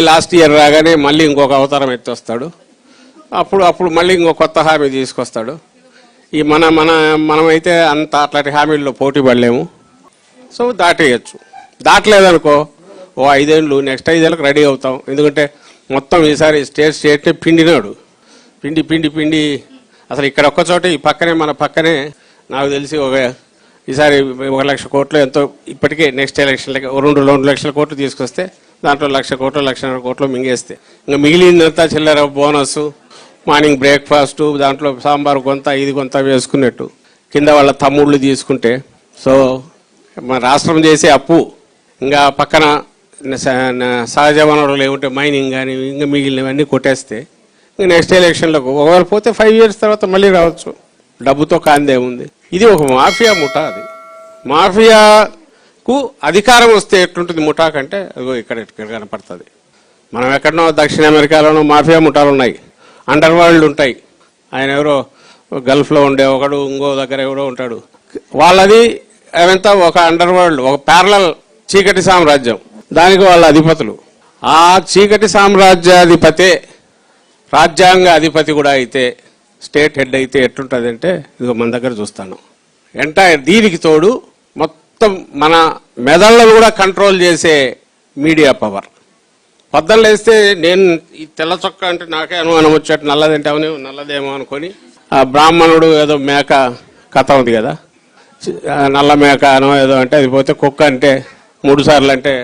Last year రాగానే మళ్ళీ ఇంకొక అవతారం ఎత్తొస్తాడు. అప్పుడు మళ్ళీ ఇంకో కొత్త హామీ తీసుకొస్తాడు. ఈ మనమైతే అంత అట్లాంటి హామీల్లో పోటీ పడలేము. సో దాటేయచ్చు. దాటలేదనుకో ఓ 5 ఏళ్ళు నెక్స్ట్ 5 ఏళ్ళకి రెడీ అవుతాం. ఎందుకంటే మొత్తం ఈసారి స్టేట్ని పిండినాడు. పిండి అసలు ఇక్కడ ఒక్కచోట ఈ పక్కనే మన పక్కనే నాకు తెలిసి ఈసారి 1 లక్ష కోట్లు ఎంతో ఇప్పటికే నెక్స్ట్ ఎలక్షన్లకి 2 లక్షల కోట్లు తీసుకొస్తే దాంట్లో 1 లక్ష కోట్లు 1.5 కోట్లు మింగేస్తే ఇంకా మిగిలిందంతా చిల్లర బోనస్, మార్నింగ్ బ్రేక్ఫాస్టు, దాంట్లో సాంబారు కొంత ఇది కొంత వేసుకున్నట్టు కింద వాళ్ళ తమ్ముళ్ళు తీసుకుంటే. సో మన రాష్ట్రం చేసే అప్పు ఇంకా పక్కన సహజ వనరులు ఏముంటే మైనింగ్ కానీ ఇంకా మిగిలినవన్నీ కొట్టేస్తే ఇంకా నెక్స్ట్ ఎలక్షన్లకు ఒకవేళ పోతే 5 years తర్వాత మళ్ళీ రావచ్చు. డబ్బుతో కాందే ఉంది. ఇది ఒక మాఫియా ముఠా. అది మాఫియాకు అధికారం వస్తే ఎట్లుంటుంది ముఠా కంటే అదిగో ఇక్కడ కనపడుతుంది. మనం ఎక్కడనో దక్షిణ అమెరికాలోనో మాఫియా ముఠాలు ఉన్నాయి, అండర్ వరల్డ్ ఉంటాయి. ఆయన ఎవరో గల్ఫ్లో ఉండే ఒకడు, ఇంకో దగ్గర ఎవరో ఉంటాడు. వాళ్ళది అవంతా ఒక అండర్ వరల్డ్, ఒక ప్యారలల్ చీకటి సామ్రాజ్యం. దానికి వాళ్ళ అధిపతులు. ఆ చీకటి సామ్రాజ్యాధిపతే రాజ్యాంగ అధిపతి కూడా అయితే, స్టేట్ హెడ్ అయితే ఎట్లుంటుంది అంటే ఇదిగో మన దగ్గర చూస్తాను. ఎంటైర్ దీనికి తోడు మొత్తం మన మెదళ్ళను కూడా కంట్రోల్ చేసే మీడియా పవర్. పొద్దున్న లేస్తే నేను ఈ తెల్ల చొక్క అంటే నాకే అనుమానం వచ్చేట్టు నల్లదంటే అవునే నల్లదేమో అనుకొని ఆ బ్రాహ్మణుడు ఏదో మేక కథ ఉంది కదా, నల్ల మేక అనో ఏదో అంటే అది పోతే కుక్క అంటే 3 సార్లు అంటే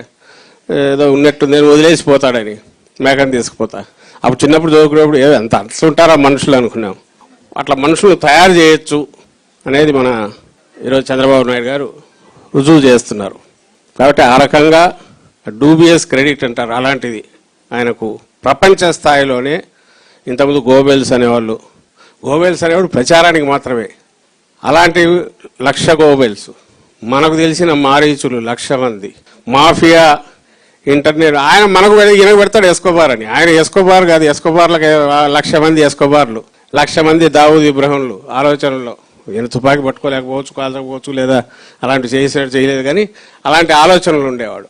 ఏదో ఉన్నట్టు నేను వదిలేసిపోతాడని మేకని తీసుకుపోతా. అప్పుడు చిన్నప్పుడు చదువుకునేప్పుడు ఎంత అట్లుంటారా మనుషులు అనుకున్నాం. అట్లా మనుషులు తయారు చేయొచ్చు అనేది మన ఈరోజు చంద్రబాబు నాయుడు గారు రుజువు చేస్తున్నారు. కాబట్టి ఆ రకంగా డూబియస్ క్రెడిట్ అంటారు, అలాంటిది ఆయనకు ప్రపంచ స్థాయిలోనే. ఇంతకుముందు గోబెల్స్ అనేవాళ్ళు, గోబెల్స్ అనేవాడు ప్రచారానికి మాత్రమే. అలాంటి 1,00,000 గోబెల్స్, మనకు తెలిసిన మారీచులు 1,00,000 మంది, మాఫియా, ఇంటర్నెట్. ఆయన మనకు ఈయన పెడతాడు ఎస్కోబార్ అని. ఆయన ఎస్కోబార్ కాదు, ఎస్కోబార్లకు 1,00,000 మంది ఎస్కోబార్లు, 1,00,000 మంది దావూద్ ఇబ్రహంలు ఆలోచనల్లో. ఈయన తుపాకీ పట్టుకోలేకపోవచ్చు, కాల్చకపోవచ్చు, లేదా అలాంటి చేయలేదు, కానీ అలాంటి ఆలోచనలు ఉండేవాడు.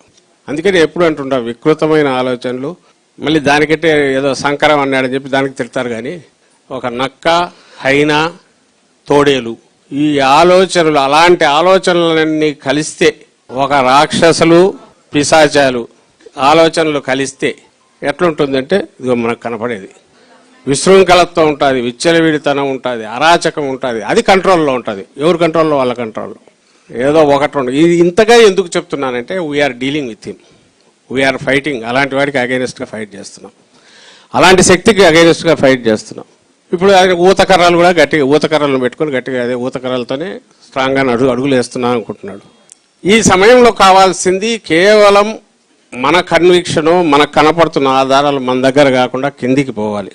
అందుకని ఎప్పుడు అంటుంటా వికృతమైన ఆలోచనలు. మళ్ళీ దానికంటే ఏదో సంకరం అన్నాడని చెప్పి దానికి తిడతారు. కానీ ఒక నక్క, హైనా, తోడేలు, ఈ ఆలోచనలు, అలాంటి ఆలోచనలన్నీ కలిస్తే, ఒక రాక్షసులు పిశాచాలు ఆలోచనలు కలిస్తే ఎట్లుంటుందంటే ఇదిగో మనకు కనపడేది. విశృంఖలత్వం ఉంటుంది, విచ్చలవిడితనం ఉంటుంది, అరాచకం ఉంటుంది. అది కంట్రోల్లో ఉంటుంది. ఎవరు కంట్రోల్లో? వాళ్ళ కంట్రోల్లో. ఏదో ఒకటి ఇది ఇంతగా ఎందుకు చెప్తున్నానంటే we're dealing with him, we're fighting. అలాంటి వాడికి అగైనెస్ట్గా ఫైట్ చేస్తున్నాం, అలాంటి శక్తికి అగైనెస్ట్గా ఫైట్ చేస్తున్నాం. ఇప్పుడు ఆయన ఊతకర్రలు కూడా గట్టిగా, ఊతకర్రలను పెట్టుకొని గట్టిగా అదే ఊతకర్రలతోనే స్ట్రాంగ్గా అడుగులు వేస్తున్నాను అనుకుంటున్నాడు. ఈ సమయంలో కావాల్సింది కేవలం మన కన్విక్షను, మనకు కనపడుతున్న ఆధారాలు మన దగ్గర కాకుండా కిందికి పోవాలి.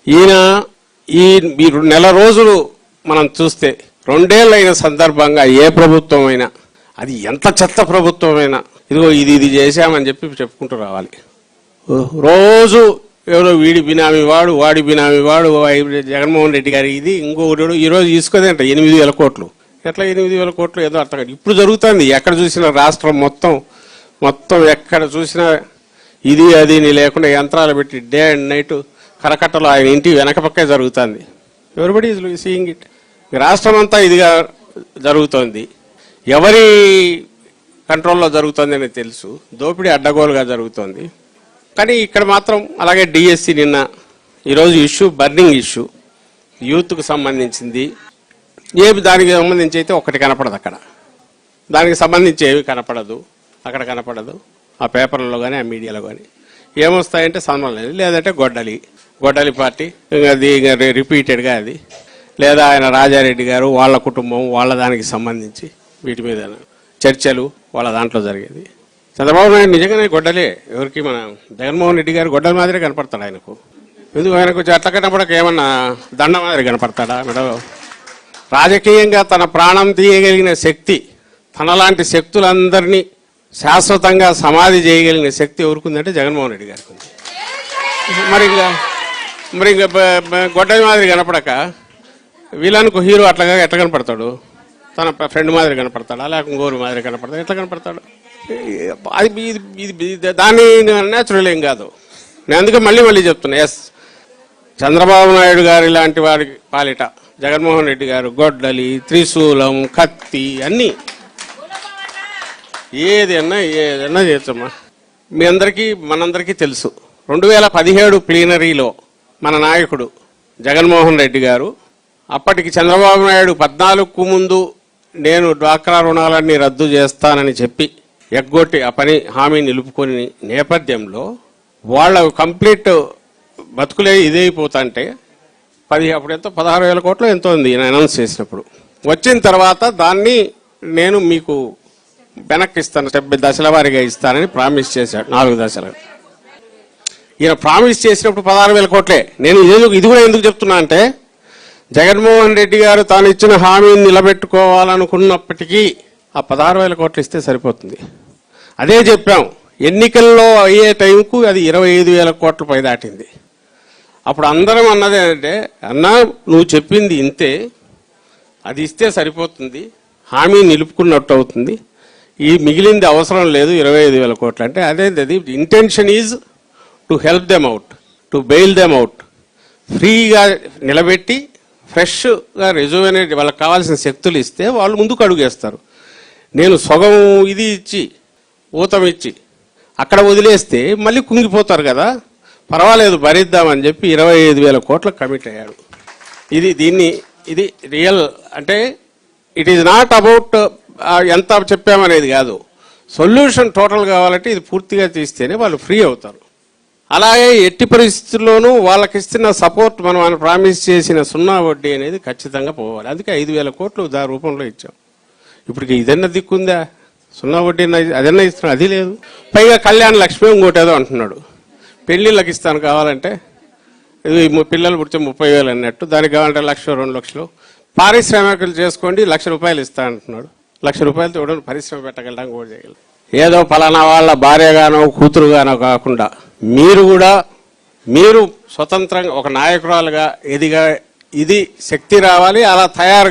ఈయన ఈ 1 రోజులు మనం చూస్తే 2 ఏళ్ళైన సందర్భంగా ఏ ప్రభుత్వం అయినా, అది ఎంత చెత్త ప్రభుత్వమైనా, ఇదిగో ఇది చేశామని చెప్పుకుంటూ రావాలి. రోజు ఎవరో వీడి బినామీ వాడు, వాడి బినామీ వాడు, జగన్మోహన్ రెడ్డి గారి ఇది, ఇంకొకటి ఈరోజు తీసుకోదేంట 8,000 కోట్లు. ఎట్లా 8,000 కోట్లు? ఏదో అర్థం కాదు. ఇప్పుడు జరుగుతుంది ఎక్కడ చూసినా, రాష్ట్రం మొత్తం ఎక్కడ చూసినా ఇది అది లేకుండా యంత్రాలు పెట్టి డే అండ్ నైట్ కరకట్టలో ఆయన ఇంటి వెనక పక్కే జరుగుతుంది. Everybody is seeing it. రాష్ట్రం అంతా ఇదిగా జరుగుతోంది. ఎవరి కంట్రోల్లో జరుగుతుంది అని తెలుసు. దోపిడీ అడ్డగోలుగా జరుగుతోంది. కానీ ఇక్కడ మాత్రం అలాగే డిఎస్సి నిన్న ఈరోజు ఇష్యూ, బర్నింగ్ ఇష్యూ, యూత్కు సంబంధించింది. ఏమి దానికి సంబంధించి అయితే ఒకటి కనపడదు అక్కడ, దానికి సంబంధించి ఏమి కనపడదు అక్కడ, కనపడదు ఆ పేపర్లలో కానీ ఆ మీడియాలో కానీ. ఏమొస్తాయంటే సంబంధం లేదు, లేదంటే గొడ్డలి పార్టీ, అది రిపీటెడ్గా అది, లేదా ఆయన రాజారెడ్డి గారు వాళ్ళ కుటుంబం వాళ్ళ దానికి సంబంధించి వీటి మీద చర్చలు వాళ్ళ దాంట్లో జరిగేది. చంద్రబాబు నాయుడు నిజంగానే గొడ్డలే. ఎవరికి మన జగన్మోహన్ రెడ్డి గారు గొడ్డల మాదిరి కనపడతాడు ఆయనకు. ఎందుకు ఆయనకు అట్లా కనపడక ఏమన్నా దండ మాదిరి కనపడతాడా? మేడం, రాజకీయంగా తన ప్రాణం తీయగలిగిన శక్తి, తనలాంటి శక్తులందరినీ శాశ్వతంగా సమాధి చేయగలిగిన శక్తి ఎవరుకుందంటే జగన్మోహన్ రెడ్డి గారికి ఉంది. మరి ఇంకా గొడ్డలి మాదిరి కనపడక వీళ్ళనుకో హీరో అట్లాగా ఎట్లా కనపడతాడు? తన ఫ్రెండ్ మాదిరి కనపడతాడా, లేక ఇంకోరు మాదిరి కనపడతాడు? ఎట్లా కనపడతాడు? అది దాన్ని న్యాచురల్ ఏం కాదు. నేను అందుకే మళ్ళీ చెప్తున్నా. ఎస్, చంద్రబాబు నాయుడు గారి లాంటి వారి పాలిట జగన్మోహన్ రెడ్డి గారు గొడ్డలి, త్రిశూలం, కత్తి అన్నీ ఏదైనా చేయొచ్చమ్మా. మీ అందరికీ మనందరికీ తెలుసు 2017 ప్లీనరీలో మన నాయకుడు జగన్మోహన్ రెడ్డి గారు, అప్పటికి చంద్రబాబు నాయుడు 14కు ముందు నేను డ్వాక్రా రుణాలన్నీ రద్దు చేస్తానని చెప్పి ఎగ్గొట్టి ఆ పని హామీ నిలుపుకొని నేపథ్యంలో వాళ్ళ కంప్లీట్ బతుకులే ఇదైపోతుంటే అప్పుడెంతో 16,000 కోట్లు ఎంతో ఉంది ఈయన అనౌన్స్ చేసినప్పుడు. వచ్చిన తర్వాత దాన్ని నేను మీకు వెనక్కి ఇస్తాను, దశల వారీగా ఇస్తానని ప్రామిస్ చేశాడు 4 దశలు. ఈయన ప్రామిస్ చేసినప్పుడు 16,000 కోట్లే. నేను ఇది కూడా ఎందుకు చెప్తున్నా అంటే, జగన్మోహన్ రెడ్డి గారు తాను ఇచ్చిన హామీని నిలబెట్టుకోవాలనుకున్నప్పటికీ ఆ 16,000 కోట్లు ఇస్తే సరిపోతుంది. అదే చెప్పాం, ఎన్నికల్లో అయ్యే టైంకు అది 25,000 కోట్ల పై దాటింది. అప్పుడు అందరం అన్నది ఏంటంటే, అన్నా నువ్వు చెప్పింది ఇంతే, అది ఇస్తే సరిపోతుంది, హామీ నిలుపుకున్నట్టు అవుతుంది, ఈ మిగిలింది అవసరం లేదు 25,000 కోట్లు అంటే. అదేంటది, intention is to help them out, to bail them out, ఫ్రీగా నిలబెట్టి ఫ్రెష్గా రెజ్యూనేట్ వాళ్ళకి కావాల్సిన శక్తులు ఇస్తే వాళ్ళు ముందుకు అడుగేస్తారు. నేను సగం ఇది ఇచ్చి ఊతం ఇచ్చి అక్కడ వదిలేస్తే మళ్ళీ కుంగిపోతారు కదా, పర్వాలేదు భరిద్దామని చెప్పి 25,000 కోట్లకు కమిట్ అయ్యాడు. ఇది రియల్ అంటే ఇట్ ఈజ్ నాట్ అబౌట్ ఎంత చెప్పామనేది కాదు, సొల్యూషన్ టోటల్ కావాలంటే ఇది పూర్తిగా తీస్తేనే వాళ్ళు ఫ్రీ అవుతారు. అలాగే ఎట్టి పరిస్థితుల్లోనూ వాళ్ళకి ఇస్తున్న సపోర్ట్ మనం ప్రామిస్ చేసిన 0 వడ్డీ అనేది ఖచ్చితంగా పోవాలి. అందుకే 5,000 కోట్లు దాని రూపంలో ఇచ్చాం. ఇప్పటికి ఇదన్నా దిక్కుందా, 0 వడ్డీ అదన్నా ఇస్తున్నాం, అది లేదు. పైగా కళ్యాణ లక్ష్మి ఇంకోటేదో అంటున్నాడు, పెళ్లిళ్ళకి ఇస్తాను కావాలంటే, ఇది పిల్లలు పుడితే 30,000 అన్నట్టు, దానికి కావాలంటే 1,00,000 2 లక్షలు, పారిశ్రామికలు చేసుకోండి 1,00,000 రూపాయలు ఇస్తా అంటున్నాడు. 1,00,000 రూపాయలతో కూడా పరిశ్రమ పెట్టగలడానికి కూడా చేయగలరు. ఏదో ఫలానా వాళ్ళ భార్యగానో కూతురుగానో కాకుండా మీరు స్వతంత్రంగా ఒక నాయకురాలుగా ఇది శక్తి రావాలి, అలా తయారు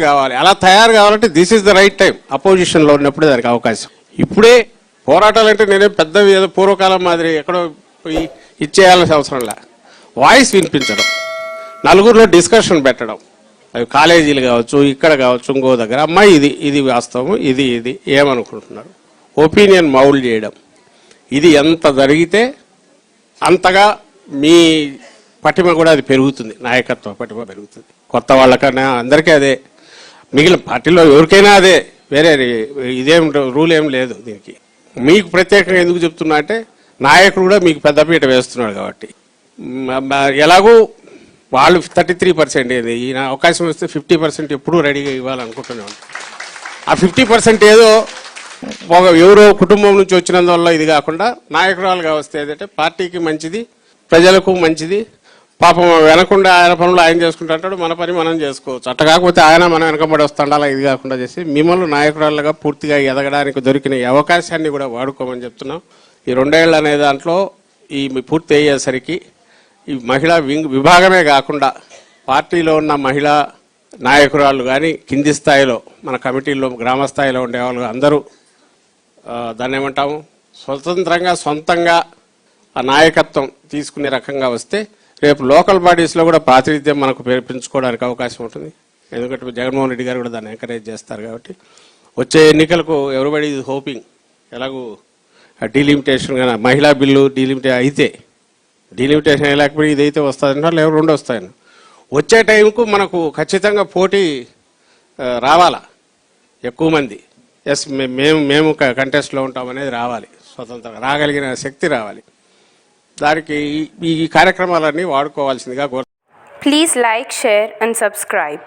కావాలంటే this is the right time. అపోజిషన్లో ఉన్నప్పుడే దానికి అవకాశం. ఇప్పుడే పోరాటాలంటే నేనే పెద్ద ఏదో పూర్వకాలం మాదిరి ఎక్కడో పోయి ఇచ్చేయాల్సిన అవసరంలా, వాయిస్ వినిపించడం, నలుగురిలో డిస్కషన్ పెట్టడం, అవి కాలేజీలు కావచ్చు, ఇక్కడ కావచ్చు, ఇంకో దగ్గర, అమ్మాయి ఇది వాస్తవం, ఇది ఏమనుకుంటున్నారు, ఒపీనియన్ మౌల్డ్ చేయడం. ఇది ఎంత జరిగితే అంతగా మీ పటిమ కూడా అది పెరుగుతుంది, నాయకత్వ పటిమ పెరుగుతుంది. కొత్త వాళ్ళకన్నా అందరికీ అదే, మిగిలిన పార్టీలో ఎవరికైనా అదే, వేరే ఇదేం రూల్ ఏం లేదు దీనికి. మీకు ప్రత్యేకంగా ఎందుకు చెప్తున్నా అంటే, నాయకుడు కూడా మీకు పెద్దపీట వేస్తున్నాడు కాబట్టి. ఎలాగూ వాళ్ళు 33% ఏది, ఈయన అవకాశం వస్తే 50% ఎప్పుడూ రెడీగా ఇవ్వాలనుకుంటున్నాం. ఆ 50% ఏదో ఎవరో కుటుంబం నుంచి వచ్చినందువల్ల ఇది కాకుండా నాయకురాలుగా వస్తే ఏదంటే పార్టీకి మంచిది, ప్రజలకు మంచిది. పాపం వెనకుండా ఆయన పనులు ఆయన చేసుకుంటుంటాడు, మన పని మనం చేసుకోవచ్చు. అట్ట కాకపోతే ఆయన మనం వెనకబడి వస్తాడు, అలా ఇది కాకుండా చేసి మిమ్మల్ని నాయకురాలుగా పూర్తిగా ఎదగడానికి దొరికిన ఈ అవకాశాన్ని కూడా వాడుకోమని చెప్తున్నాం. ఈ 2 ఏళ్ళు అనే దాంట్లో ఈ పూర్తి అయ్యేసరికి ఈ మహిళా విభాగమే కాకుండా పార్టీలో ఉన్న మహిళా నాయకురాళ్ళు కానీ, కింది స్థాయిలో మన కమిటీల్లో గ్రామ స్థాయిలో ఉండేవాళ్ళు అందరూ దాన్ని ఏమంటాము, స్వతంత్రంగా సొంతంగా ఆ నాయకత్వం తీసుకునే రకంగా వస్తే రేపు లోకల్ బాడీస్లో కూడా ప్రాతినిధ్యం మనకు పెంచుకోవడానికి అవకాశం ఉంటుంది. ఎందుకంటే జగన్మోహన్ రెడ్డి గారు కూడా దాన్ని ఎంకరేజ్ చేస్తారు కాబట్టి వచ్చే ఎన్నికలకు ఎవరిబడి ఈజ్ హోపింగ్. ఎలాగూ డీలిమిటేషన్ కానీ మహిళా బిల్లు డీలిమిటేషన్ లేకపోతే ఇదైతే వస్తుందంటే ఎవరు 2 వస్తాయని వచ్చే టైంకు మనకు ఖచ్చితంగా పోటీ రావాలా, ఎక్కువ మంది ఎస్ మేము కంటెస్ట్లో ఉంటామనేది రావాలి, స్వతంత్రంగా రాగలిగిన శక్తి రావాలి. దానికి ఈ కార్యక్రమాలన్నీ వాడుకోవాల్సిందిగా కోరు. Please like, share and subscribe.